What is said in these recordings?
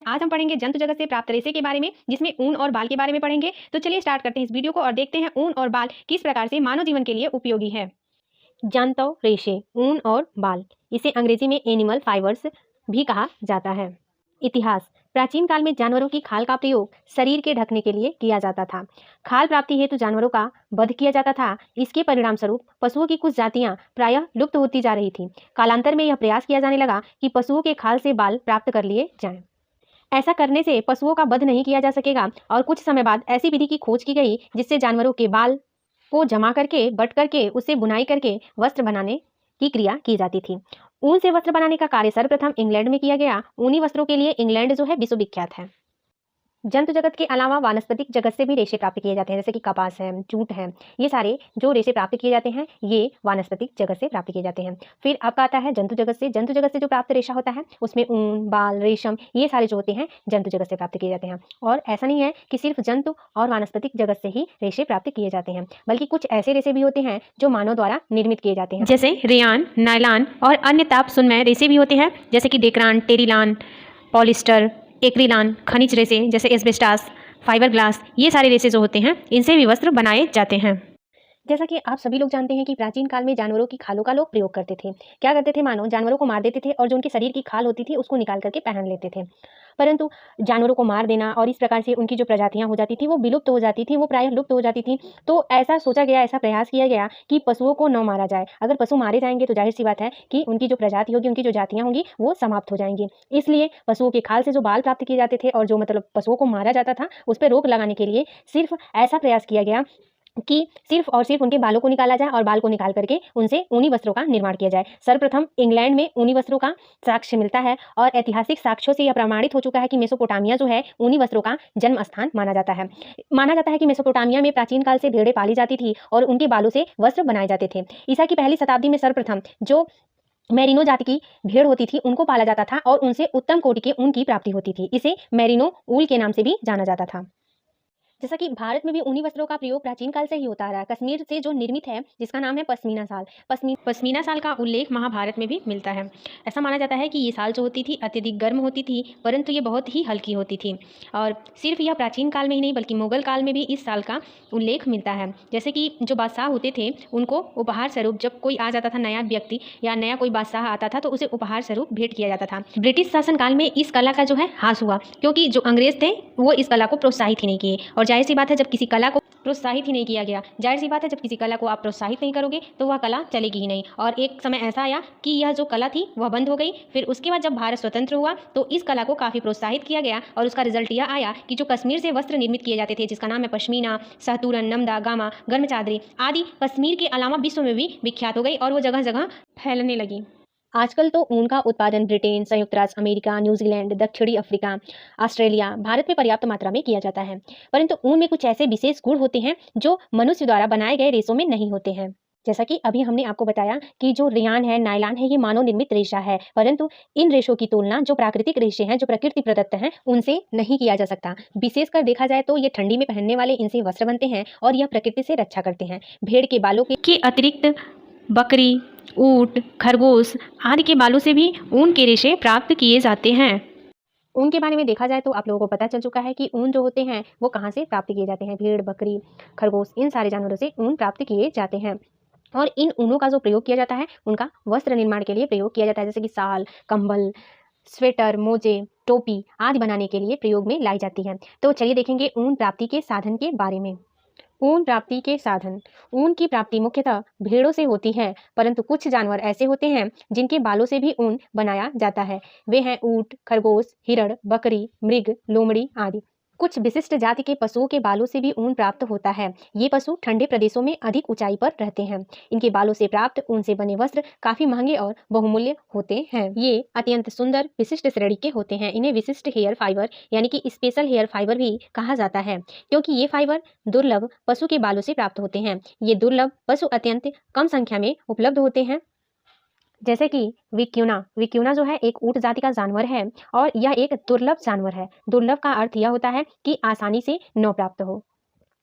आज हम पढ़ेंगे जंतु जगत से प्राप्त रेशे के बारे में, जिसमें ऊन और बाल के बारे में पढ़ेंगे। तो चलिए स्टार्ट करते हैं इस वीडियो को और देखते हैं ऊन और बाल किस प्रकार से मानव जीवन के लिए उपयोगी है। जंतु रेशे, ऊन और बाल, इसे अंग्रेजी में एनिमल फाइबर्स भी कहा जाता है। इतिहास। प्राचीन काल में जानवरों की खाल का प्रयोग शरीर के ढकने के लिए किया जाता था। खाल प्राप्ति हेतु जानवरों का वध किया जाता था। इसके परिणाम स्वरूप पशुओं की कुछ जातियां प्रायः लुप्त होती जा रही थीं। कालांतर में यह प्रयास किया जाने लगा कि पशुओं के खाल से बाल प्राप्त कर लिए जाएं। ऐसा करने से पशुओं का वध नहीं किया जा सकेगा और कुछ समय बाद ऐसी विधि की खोज की गई जिससे जानवरों के बाल को जमा करके बट करके उससे बुनाई करके वस्त्र बनाने की क्रिया की जाती थी। ऊन से वस्त्र बनाने का कार्य सर्वप्रथम इंग्लैंड में किया गया। ऊनी वस्त्रों के लिए इंग्लैंड जो है विश्व विख्यात है। जंतु जगत के अलावा वानस्पतिक जगत से भी रेशे प्राप्त किए जाते हैं, जैसे कि कपास है, जूट है। ये सारे जो रेशे प्राप्त किए जाते हैं ये वानस्पतिक जगत से प्राप्त किए जाते हैं। फिर आपका आता है जंतु जगत से। जंतु जगत से जो प्राप्त रेशा होता है उसमें ऊन, बाल, रेशम, ये सारे जो होते हैं जंतु जगत से प्राप्त किए जाते हैं। और ऐसा नहीं है कि सिर्फ जंतु और वानस्पतिक जगत से ही रेशे प्राप्त किए जाते हैं, बल्कि कुछ ऐसे रेशे भी होते हैं जो मानव द्वारा निर्मित किए जाते हैं, जैसे रेयान, नायलॉन और अन्य ताप सुनमय रेशे भी होते हैं, जैसे कि डेक्रान, टेरिलान, पॉलिस्टर, एक्रिलान, खनिज रेशे जैसे एस्बेस्टास, फाइबर ग्लास, ये सारे रेशे जो होते हैं इनसे भी वस्त्र बनाए जाते हैं। जैसा कि आप सभी लोग जानते हैं कि प्राचीन काल में जानवरों की खालों का लोग प्रयोग करते थे। क्या करते थे, मानो जानवरों को मार देते थे और जो उनके शरीर की खाल होती थी उसको निकाल करके पहन लेते थे। परंतु जानवरों को मार देना और इस प्रकार से उनकी जो प्रजातियां हो जाती थी वो विलुप्त हो जाती थी, वो प्रायः लुप्त हो जाती थी। तो ऐसा सोचा गया, ऐसा प्रयास किया गया कि पशुओं को न मारा जाए। अगर पशु मारे जाएंगे तो जाहिर सी बात है कि उनकी जो प्रजाति होगी, उनकी जो जातियां होंगी वो समाप्त हो जाएंगी। इसलिए पशुओं के खाल से जो बाल प्राप्त किए जाते थे और जो मतलब पशुओं को मारा जाता था उस पर रोक लगाने के लिए सिर्फ ऐसा प्रयास किया गया कि सिर्फ और सिर्फ उनके बालों को निकाला जाए और बाल को निकाल करके उनसे ऊनी वस्त्रों का निर्माण किया जाए। सर्वप्रथम इंग्लैंड में ऊनी वस्त्रों का साक्ष्य मिलता है और ऐतिहासिक साक्ष्यों से यह प्रमाणित हो चुका है कि मेसोपोटामिया जो है ऊनी वस्त्रों का जन्म स्थान माना जाता है। माना जाता है कि मेसोपोटामिया में प्राचीन काल से भेड़ें पाली जाती थी और उनके बालों से वस्त्र बनाए जाते थे। ईसा की पहली शताब्दी में सर्वप्रथम जो मेरिनो जाति की भेड़ होती थी उनको पाला जाता था और उनसे उत्तम कोटि के ऊन की प्राप्ति होती थी। इसे मेरिनो ऊल के नाम से भी जाना जाता था। जैसा कि भारत में भी ऊनी वस्त्रों का प्रयोग प्राचीन काल से ही होता आ रहा है। कश्मीर से जो निर्मित है जिसका नाम है पश्मीना शाल, पश्मीना शाल का उल्लेख महाभारत में भी मिलता है। ऐसा माना जाता है कि ये शाल जो होती थी अत्यधिक गर्म होती थी, परंतु ये बहुत ही हल्की होती थी। और सिर्फ यह प्राचीन काल में ही नहीं बल्कि मुगल काल में भी इस शाल का उल्लेख मिलता है। जैसे कि जो बादशाह होते थे उनको उपहार स्वरूप जब कोई आ जाता था, नया व्यक्ति या नया कोई बादशाह आता था तो उसे उपहार स्वरूप भेंट किया जाता था। ब्रिटिश शासनकाल में इस कला का जो है ह्रास हुआ, क्योंकि जो अंग्रेज थे वो इस कला को प्रोत्साहित ही नहीं किए। और जाहिर सी बात है जब किसी कला को प्रोत्साहित ही नहीं किया गया, जाहिर सी बात है जब किसी कला को आप प्रोत्साहित नहीं करोगे तो वह कला चलेगी ही नहीं। और एक समय ऐसा आया कि यह जो कला थी वह बंद हो गई। फिर उसके बाद जब भारत स्वतंत्र हुआ तो इस कला को काफ़ी प्रोत्साहित किया गया और उसका रिजल्ट यह आया कि जो कश्मीर से वस्त्र निर्मित किए जाते थे जिसका नाम है पश्मीना, सहतूरन, नमदा, गामा, गर्म चादरी आदि कश्मीर के अलावा विश्व में भी विख्यात हो गई और वो जगह जगह फैलने लगी। आजकल तो ऊन का उत्पादन ब्रिटेन, संयुक्त राज्य अमेरिका, न्यूजीलैंड, दक्षिणी अफ्रीका, ऑस्ट्रेलिया, भारत में पर्याप्त मात्रा में किया जाता है। परंतु ऊन में कुछ ऐसे विशेष गुण होते हैं जो मनुष्य द्वारा बनाए गए रेशों में नहीं होते हैं। जैसा कि अभी हमने आपको बताया कि जो रेयान है, नायलॉन है, ये मानव निर्मित रेशा है, परंतु इन रेशों की तुलना जो प्राकृतिक रेशे हैं, जो प्रकृति प्रदत्त हैं, उनसे नहीं किया जा सकता। विशेषकर देखा जाए तो ये ठंडी में पहनने वाले इनसे वस्त्र बनते हैं और यह प्रकृति से रक्षा करते हैं। भेड़ के बालों के अतिरिक्त बकरी, ऊंट, खरगोश आदि के बालों से भी ऊन के रेशे प्राप्त किए जाते हैं। ऊन के बारे में देखा जाए तो आप लोगों को पता चल चुका है कि ऊन जो होते हैं वो कहाँ से प्राप्त किए जाते हैं। भेड़, बकरी, खरगोश, इन सारे जानवरों से ऊन प्राप्त किए जाते हैं और इन ऊनों का जो प्रयोग किया जाता है उनका वस्त्र निर्माण के लिए प्रयोग किया जाता है, जैसे कि शाल, कंबल, स्वेटर, मोजे, टोपी आदि बनाने के लिए प्रयोग में लाई जाती है। तो चलिए देखेंगे ऊन प्राप्ति के साधन के बारे में। ऊन प्राप्ति के साधन। ऊन की प्राप्ति मुख्यतः भेड़ों से होती है, परंतु कुछ जानवर ऐसे होते हैं जिनके बालों से भी ऊन बनाया जाता है। वे हैं ऊंट, खरगोश, हिरण, बकरी, मृग, लोमड़ी आदि। कुछ विशिष्ट जाति के पशुओं के बालों से भी ऊन प्राप्त होता है। ये पशु ठंडे प्रदेशों में अधिक ऊंचाई पर रहते हैं। इनके बालों से प्राप्त ऊन से बने वस्त्र काफी महंगे और बहुमूल्य होते हैं। ये अत्यंत सुंदर विशिष्ट श्रेणी के होते हैं। इन्हें विशिष्ट हेयर फाइबर यानी कि स्पेशल हेयर फाइबर भी कहा जाता है, क्योंकि ये फाइबर दुर्लभ पशु के बालों से प्राप्त होते हैं। ये दुर्लभ पशु अत्यंत कम संख्या में उपलब्ध होते हैं, जैसे कि विक्यूना जो है एक ऊंट जाति का जानवर है और यह एक दुर्लभ जानवर है। दुर्लभ का अर्थ यह होता है कि आसानी से न प्राप्त हो।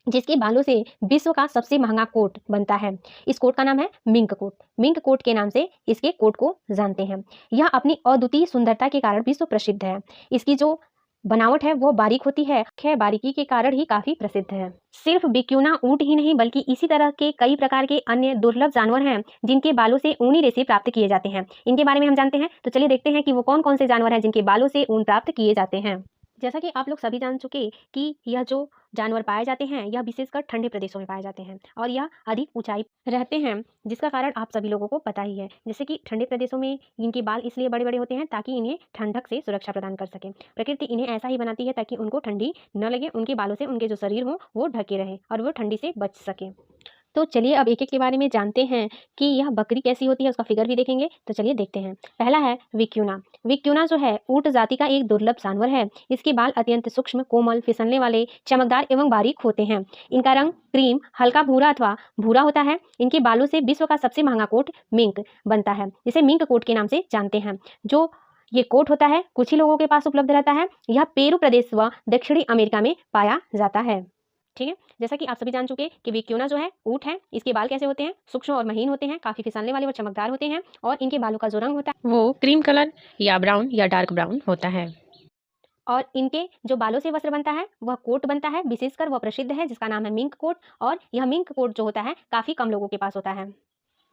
जिसके बालों से विश्व का सबसे महंगा कोट बनता है। इस कोट का नाम है मिंक कोट। मिंक कोट के नाम से इसके कोट को जानते हैं। यह अपनी अद्वितीय सुंदरता के कारण विश्व प्रसिद्ध है। इसकी जो बनावट है वो बारीक होती है, बारीकी के कारण ही काफी प्रसिद्ध है। सिर्फ विक्यूना ऊंट ही नहीं बल्कि इसी तरह के कई प्रकार के अन्य दुर्लभ जानवर हैं जिनके बालों से ऊनी रेशे प्राप्त किए जाते हैं। इनके बारे में हम जानते हैं, तो चलिए देखते हैं कि वो कौन कौन से जानवर हैं जिनके बालों से ऊन प्राप्त किए जाते हैं। जैसा कि आप लोग सभी जान चुके कि यह जो जानवर पाए जाते हैं यह विशेषकर ठंडे प्रदेशों में पाए जाते हैं और यह अधिक ऊंचाई रहते हैं, जिसका कारण आप सभी लोगों को पता ही है। जैसे कि ठंडे प्रदेशों में इनके बाल इसलिए बड़े बड़े होते हैं ताकि इन्हें ठंडक से सुरक्षा प्रदान कर सके। प्रकृति इन्हें ऐसा ही बनाती है ताकि उनको ठंडी न लगे, उनके बालों से उनके जो शरीर हो वो ढके रहे और वो ठंडी से बच सके। तो चलिए अब एक एक के बारे में जानते हैं कि यह बकरी कैसी होती है, उसका फिगर भी देखेंगे। तो चलिए देखते हैं। पहला है विक्यूना। विक्यूना जो है ऊंट जाति का एक दुर्लभ जानवर है। इसके बाल अत्यंत सूक्ष्म, कोमल, फिसलने वाले, चमकदार एवं बारीक होते हैं। इनका रंग क्रीम, हल्का भूरा अथवा भूरा होता है। इनके बालों से विश्व का सबसे महंगा कोट मिंक बनता है, जिसे मिंक कोट के नाम से जानते हैं। जो ये कोट होता है कुछ ही लोगों के पास उपलब्ध रहता है। यह पेरू प्रदेश व दक्षिणी अमेरिका में पाया जाता है। ठीक है, जैसा कि आप सभी जान चुके कि विक्यूना जो है ऊंट है। इसके बाल कैसे होते हैं? सूक्ष्म और महीन होते हैं, काफी फिसलने वाले और चमकदार होते हैं और इनके बालों का जो रंग होता है वो क्रीम कलर या ब्राउन या डार्क ब्राउन होता है। और इनके जो बालों से वस्त्र बनता है वह कोट बनता है, विशेषकर वह प्रसिद्ध है जिसका नाम है मिंक कोट। और यह मिंक कोट जो होता है काफी कम लोगों के पास होता है।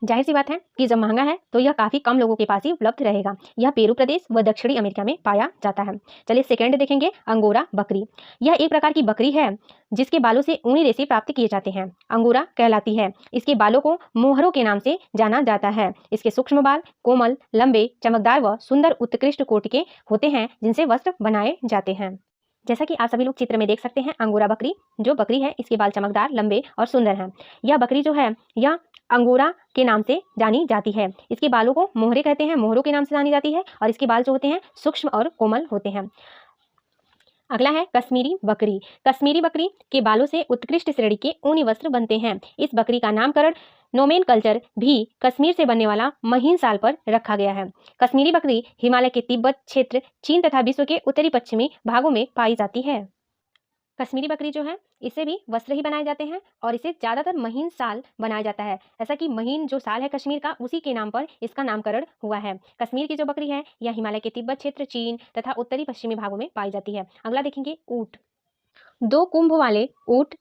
जाहिर सी बात है कि जब महंगा है तो यह काफी कम लोगों के पास ही उपलब्ध रहेगा। यह पेरू प्रदेश व दक्षिणी अमेरिका में पाया जाता है। चलिए सेकंड देखेंगे, अंगोरा बकरी। यह एक प्रकार की बकरी है जिसके बालों से ऊनी रेशे प्राप्त किए जाते हैं। अंगोरा कहलाती है। इसके बालों को मोहरों के नाम से जाना जाता है। इसके सूक्ष्म बाल कोमल, लंबे, चमकदार व सुंदर उत्कृष्ट कोट के होते हैं जिनसे वस्त्र बनाए जाते हैं। जैसा कि आप सभी लोग चित्र में देख सकते हैं, अंगोरा बकरी जो बकरी है इसके बाल चमकदार, लंबे और सुंदर हैं। यह बकरी जो है यह अंगोरा के नाम से जानी जाती है। इसके बालों को मोहरे कहते हैं, मोहरों के नाम से जानी जाती है और इसके बाल जो होते हैं सूक्ष्म और कोमल होते हैं। अगला है कश्मीरी बकरी। कश्मीरी बकरी के बालों से उत्कृष्ट श्रेणी के ऊनी वस्त्र बनते हैं। इस बकरी का नामकरण नोमेनकल्चर भी कश्मीर से बनने वाला महीन साल पर रखा गया है। कश्मीरी बकरी हिमालय के तिब्बत क्षेत्र, चीन तथा विश्व के उत्तरी पश्चिमी भागों में पाई जाती है। कश्मीरी बकरी जो है इससे भी वस्त्र ही बनाए जाते हैं और इसे ज़्यादातर महीन साल बनाया जाता है। ऐसा कि महीन जो साल है कश्मीर का उसी के नाम पर इसका नामकरण हुआ है। कश्मीर की जो बकरी है यह हिमालय के तिब्बत क्षेत्र, चीन तथा उत्तरी पश्चिमी भागों में पाई जाती है। अगला देखेंगे ऊंट। दो कुंभ वाले ऊंट,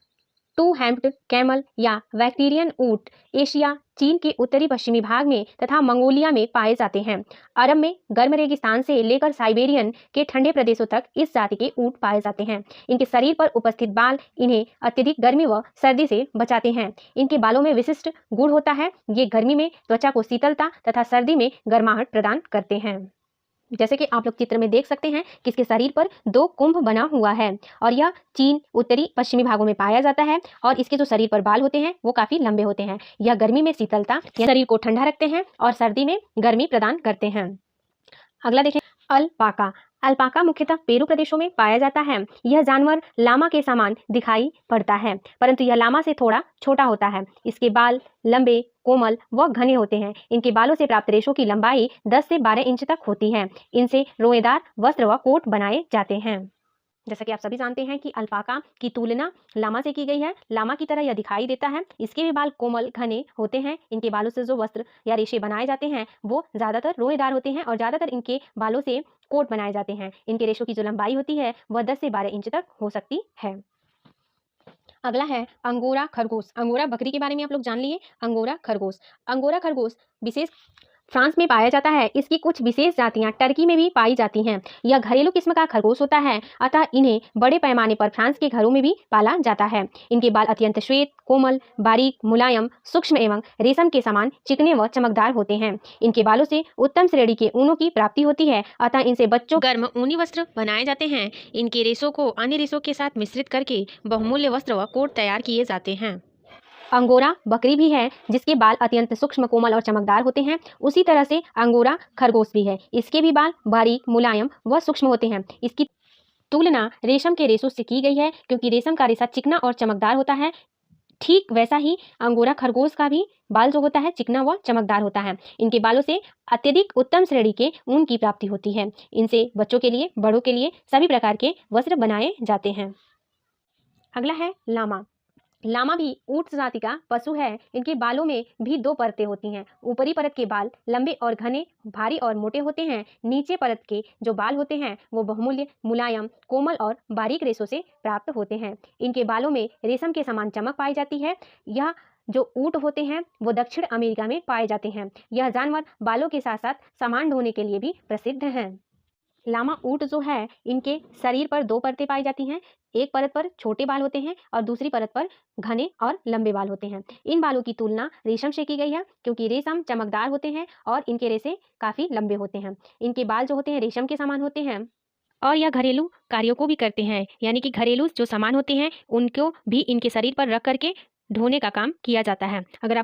टू हैम्प्ड कैमल या बैक्टीरियन ऊंट एशिया, चीन के उत्तरी पश्चिमी भाग में तथा मंगोलिया में पाए जाते हैं। अरब में गर्म रेगिस्तान से लेकर साइबेरियन के ठंडे प्रदेशों तक इस जाति के ऊंट पाए जाते हैं। इनके शरीर पर उपस्थित बाल इन्हें अत्यधिक गर्मी व सर्दी से बचाते हैं। इनके बालों में विशिष्ट गुण होता है, ये गर्मी में त्वचा को शीतलता तथा सर्दी में गर्माहट प्रदान करते हैं। जैसे कि आप लोग चित्र में देख सकते हैं कि इसके शरीर पर दो कुंभ बना हुआ है और यह चीन उत्तरी पश्चिमी भागों में पाया जाता है और इसके जो शरीर पर बाल होते हैं वो काफी लंबे होते हैं। यह गर्मी में शीतलता या शरीर को ठंडा रखते हैं और सर्दी में गर्मी प्रदान करते हैं। अगला देखें, अल्पाका। अल्पाका मुख्यतः पेरू प्रदेशों में पाया जाता है। यह जानवर लामा के समान दिखाई पड़ता है परंतु यह लामा से थोड़ा छोटा होता है। इसके बाल लंबे, कोमल व घने होते हैं। इनके बालों से प्राप्त रेशों की लंबाई 10 से 12 इंच तक होती है। इनसे रोएदार वस्त्र व कोट बनाए जाते हैं। जैसा कि आप सभी जानते हैं कि अल्पाका की तुलना लामा से की गई है। लामा की तरह यह दिखाई देता है। इसके भी बाल कोमल घने होते हैं। इनके बालों से जो वस्त्र या रेशे बनाए जाते हैं वो ज़्यादातर रोएदार होते हैं और ज़्यादातर इनके बालों से कोट बनाए जाते हैं। इनके रेशों की जो लंबाई होती है वह 10 से 12 इंच तक हो सकती है। अगला है अंगोरा खरगोश। अंगोरा बकरी के बारे में आप लोग जान लिए। अंगोरा खरगोश। अंगोरा खरगोश विशेष फ्रांस में पाया जाता है। इसकी कुछ विशेष जातियां टर्की में भी पाई जाती हैं। यह घरेलू किस्म का खरगोश होता है, अतः इन्हें बड़े पैमाने पर फ्रांस के घरों में भी पाला जाता है। इनके बाल अत्यंत श्वेत, कोमल, बारीक, मुलायम, सूक्ष्म एवं रेशम के समान चिकने व चमकदार होते हैं। इनके बालों से उत्तम श्रेणी के ऊनों की प्राप्ति होती है, अतः इनसे बच्चों गर्म ऊनी वस्त्र बनाए जाते हैं। इनके रेशों को अन्य रेशों के साथ मिश्रित करके बहुमूल्य वस्त्र व कोट तैयार किए जाते हैं। अंगोरा बकरी भी है जिसके बाल अत्यंत सूक्ष्म, कोमल और चमकदार होते हैं। उसी तरह से अंगोरा खरगोश भी है। इसके भी बाल बारीक, मुलायम व सूक्ष्म होते हैं। इसकी तुलना रेशम के रेशों से की गई है क्योंकि रेशम का रेशा चिकना और चमकदार होता है। ठीक वैसा ही अंगोरा खरगोश का भी बाल जो होता है चिकना व चमकदार होता है। इनके बालों से अत्यधिक उत्तम श्रेणी के ऊन की प्राप्ति होती है। इनसे बच्चों के लिए, बड़ों के लिए सभी प्रकार के वस्त्र बनाए जाते हैं। अगला है लामा। लामा भी ऊंट जाति का पशु है। इनके बालों में भी दो परतें होती हैं। ऊपरी परत के बाल लंबे और घने, भारी और मोटे होते हैं। नीचे परत के जो बाल होते हैं वो बहुमूल्य, मुलायम, कोमल और बारीक रेशों से प्राप्त होते हैं। इनके बालों में रेशम के समान चमक पाई जाती है। यह जो ऊंट होते हैं वो दक्षिण अमेरिका में पाए जाते हैं। यह जानवर बालों के साथ साथ सामान ढोने के लिए भी प्रसिद्ध हैं। लामा ऊंट जो है इनके शरीर पर दो परतें पाई जाती हैं। एक परत पर छोटे बाल होते हैं और दूसरी परत पर घने और लंबे बाल होते हैं। इन बालों की तुलना रेशम से की गई है क्योंकि रेशम चमकदार होते हैं और इनके रेशे काफी लंबे होते हैं। इनके बाल जो होते हैं रेशम के समान होते हैं और यह घरेलू कार्यों को भी करते हैं, यानी कि घरेलू जो सामान होते हैं उनको भी इनके शरीर पर रख करके ढोने का काम किया जाता है। अगर आप